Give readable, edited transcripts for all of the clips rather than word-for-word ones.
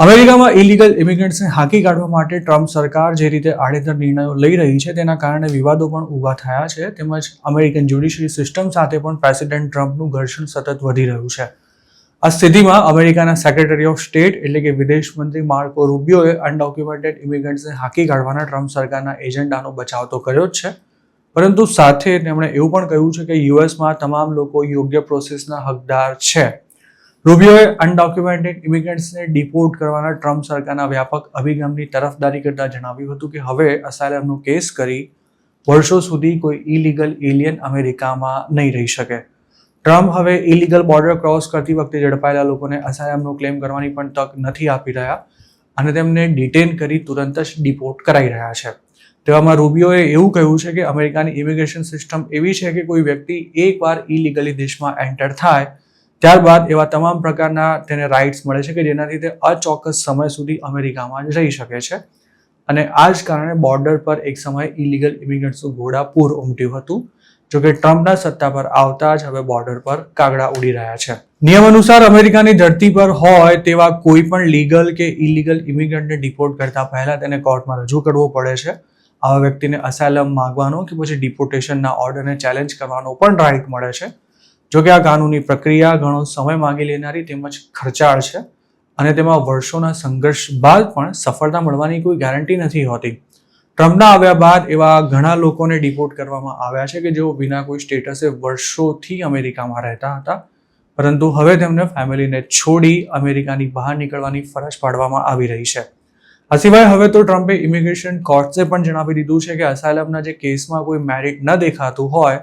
અમેરિકામાં ઇલીગલ ઇમિગ્રન્ટ્સને હાંકી કાઢવા માટે ટ્રમ્પ સરકાર જે રીતે આડેધડ નિર્ણયો લઈ રહી છે તેના કારણે વિવાદો પણ ઊભા થયા છે. તેમજ અમેરિકન જ્યુડિશરી સિસ્ટમ સાથે પણ પ્રેસિડેન્ટ ટ્રમ્પનું ઘર્ષણ સતત વધી રહ્યું છે. આ સ્થિતિમાં અમેરિકાના સેક્રેટરી ઓફ સ્ટેટ એટલે કે વિદેશ મંત્રી માર્કો રૂબિયોએ અનડોક્યુમેન્ટેડ ઇમિગ્રન્ટ્સને હાંકી કાઢવાના ટ્રમ્પ સરકારના એજન્ડાનો બચાવ તો કર્યો જ છે, પરંતુ સાથે તેમણે એવું પણ કહ્યું છે કે યુએસમાં તમામ લોકો યોગ્ય પ્રોસેસના હકદાર છે. રૂબિયોએ અનડોક્યુમેન્ટેડ ઇમિગ્રન્ટ્સને ડિપોર્ટ કરવાના ટ્રમ્પ સરકારના વ્યાપક અભિગમની તરફદારી કરતા જણાવ્યું હતું કે હવે અસાયલમનો કેસ કરી વર્ષો સુધી કોઈ ઇલીગલ એલિયન અમેરિકામાં નહીં રહી શકે. ટ્રમ્પ હવે ઇલીગલ બોર્ડર ક્રોસ કરતી વખતે ઝડપાયેલા લોકોને અસાયલમનો ક્લેમ કરવાની પણ તક નથી આપી રહ્યા અને તેમને ડિટેન કરી તુરંત જ ડિપોર્ટ કરાઈ રહ્યા છે. તેવામાં રૂબિયોએ એવું કહ્યું છે કે અમેરિકાની ઇમિગ્રેશન સિસ્ટમ એવી છે કે કોઈ વ્યક્તિ એકવાર ઇલીગલી દેશમાં એન્ટર થાય ત્યારબાદ એવા તમામ પ્રકારના તેને રાઇટ્સ મળે છે કે જેનાથી તે અચોક્કસ સમય સુધી અમેરિકામાં જ રહી શકે છે. અને આ જ કારણે બોર્ડર પર એક સમયે ઇલીગલ ઇમિગ્રન્ટ્સનું ઘોડાપૂર ઉમટ્યું હતું. જોકે ટ્રમ્પના સત્તા પર આવતા જ હવે બોર્ડર પર કાગડા ઉડી રહ્યા છે. નિયમ અનુસાર અમેરિકાની ધરતી પર હોય તેવા કોઈ પણ લીગલ કે ઇલીગલ ઇમિગ્રન્ટને ડિપોર્ટ કરતા પહેલા તેને કોર્ટમાં રજૂ કરવો પડે છે. આવા વ્યક્તિને અસાયલમ માંગવાનો કે પછી ડિપોર્ટેશનના ઓર્ડરને ચેલેન્જ કરવાનો પણ રાઇટ મળે છે. જોકે આ કાનૂની પ્રક્રિયા ઘણો સમય માંગી લેનારી તેમજ ખર્ચાળ છે અને તેમાં વર્ષોના સંઘર્ષ બાદ પણ સફળતા મળવાની કોઈ ગેરંટી નથી હોતી. ટ્રમ્પના આવ્યા બાદ એવા ઘણા લોકોને ડિપોર્ટ કરવામાં આવ્યા છે કે જેઓ વિના કોઈ સ્ટેટસે વર્ષોથી અમેરિકામાં રહેતા હતા, પરંતુ હવે તેમને ફેમિલીને છોડી અમેરિકાની બહાર નીકળવાની ફરજ પાડવામાં આવી રહી છે. આ સિવાય હવે તો ટ્રમ્પે ઇમિગ્રેશન કોર્ટ્સે પણ જણાવી દીધું છે કે અસાયલમના જે કેસમાં કોઈ મેરિટ ન દેખાતું હોય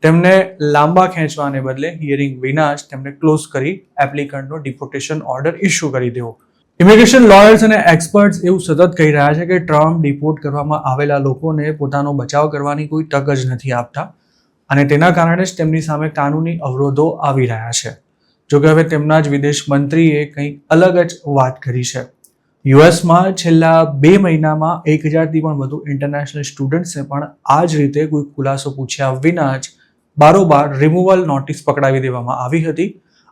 તેમને લાંબા ખેંચવાને બદલે હિયરિંગ વિના જ તેમને ક્લોઝ કરી એપ્લિકન્ટનો ડિપોર્ટેશન ઓર્ડર ઇસ્યુ કરી દેવો. ઇમિગ્રેશન લોયર્સ અને એક્સપર્ટ્સ એવું સતત કહી રહ્યા છે કે ટ્રમ્પ ડિપોર્ટ કરવામાં આવેલા લોકોને પોતાનો બચાવ કરવાની કોઈ તક જ નથી આપતા અને તેના કારણે જ તેમની સામે કાનૂની અવરોધો આવી રહ્યા છે. જોકે હવે તેમના જ વિદેશ મંત્રીએ કંઈક અલગ જ વાત કરી છે. યુએસમાં છેલ્લા 2 મહિનામાં 1000થી પણ વધુ ઇન્ટરનેશનલ સ્ટુડન્ટ્સને પણ આ જ રીતે કોઈ ખુલાસો પૂછ્યા વિના જ બારોબાર રિમૂવલ નોટિસ પકડાવી દેવામાં આવી હતી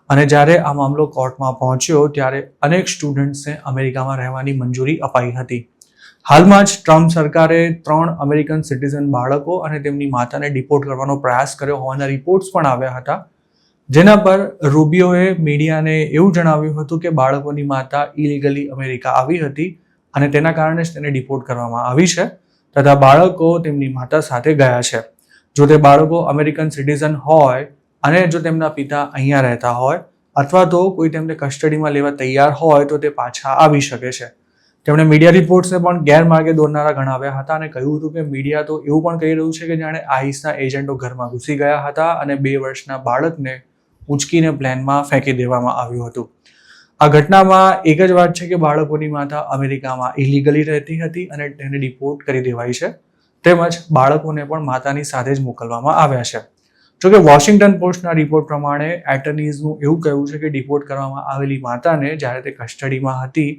અને જ્યારે આ મામલો કોર્ટમાં પહોંચ્યો ત્યારે અનેક સ્ટુડન્ટ્સને અમેરિકામાં રહેવાની મંજૂરી અપાઈ હતી. હાલમાં જ ટ્રમ્પ સરકારે 3 અમેરિકન સિટીઝન બાળકો અને તેમની માતાને ડિપોર્ટ કરવાનો પ્રયાસ કર્યો હોવાના રિપોર્ટ્સ પણ આવ્યા હતા, જેના પર રૂબિયોએ મીડિયાને એવું જણાવ્યું હતું કે બાળકોની માતા ઇલીગલી અમેરિકા આવી હતી અને તેના કારણે જ તેને ડિપોર્ટ કરવામાં આવી છે તથા બાળકો તેમની માતા સાથે ગયા છે. જો તે બાળકો અમેરિકન સિટીઝન હોય અને જો તેમના પિતા અહીંયા રહેતા હોય અથવા તો કોઈ તેમને કસ્ટડીમાં લેવા તૈયાર હોય તો તે પાછા આવી શકે છે. તેમણે મીડિયા રિપોર્ટ્સને પણ ગેરમાર્ગે દોરનારા ગણાવ્યા હતા અને કહ્યું હતું કે મીડિયા તો એવું પણ કહી રહ્યું છે કે જાણે આઈસના એજન્ટો ઘરમાં ઘૂસી ગયા હતા અને 2 વર્ષના બાળકને ઉંચકીને પ્લેનમાં ફેંકી દેવામાં આવ્યું હતું. આ ઘટનામાં એક જ વાત છે કે બાળકોની માતા અમેરિકામાં ઇલીગલી રહેતી હતી અને તેને ડિપોર્ટ કરી દેવાઈ છે, તેમજ બાળકોને પણ માતાની સાથે જ મોકલવામાં આવ્યા છે. જોકે વોશિંગ્ટન પોસ્ટના રિપોર્ટ પ્રમાણે એટર્નીઝનું એવું કહેવું છે કે ડિપોર્ટ કરવામાં આવેલી માતાને જ્યારે તે કસ્ટડીમાં હતી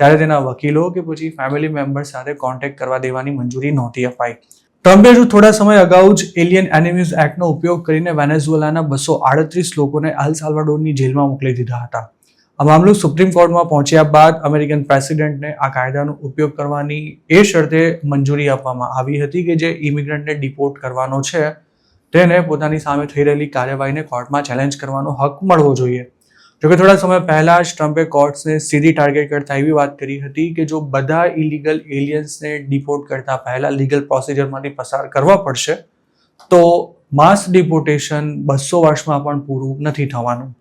ત્યારે તેના વકીલો કે પછી ફેમિલી મેમ્બર્સ સાથે કોન્ટેક્ટ કરવા દેવાની મંજૂરી નહોતી અપાઈ. ટ્રમ્પે જો થોડા સમય અગાઉ જ એલિયન એનિમીઝ એક્ટનો ઉપયોગ કરીને વેનેઝુએલાના 238 લોકોને એલ સાલ્વાડોરની જેલમાં મોકલી દીધા હતા. આ મામલો સુપ્રીમ કોર્ટમાં પહોંચ્યા બાદ અમેરિકન પ્રેસિડેન્ટને આ કાયદાનો ઉપયોગ કરવાની એ શરતે મંજૂરી આપવામાં આવી હતી કે જે ઇમિગ્રન્ટને ડિપોર્ટ કરવાનો છે તેને પોતાની સામે થઈ રહેલી કાર્યવાહીને કોર્ટમાં ચેલેન્જ કરવાનો હક મળવો જોઈએ. જોકે થોડા સમય પહેલા જ ટ્રમ્પે કોર્ટ્સને સીધી ટાર્ગેટ કરતા એવી વાત કરી હતી કે જો બધા ઇલીગલ એલિયન્સને ડિપોર્ટ કરતા પહેલા લીગલ પ્રોસિજરમાંથી પસાર કરવા પડશે તો માસ ડિપોર્ટેશન 200 વર્ષમાં પણ પૂરું નથી થવાનું.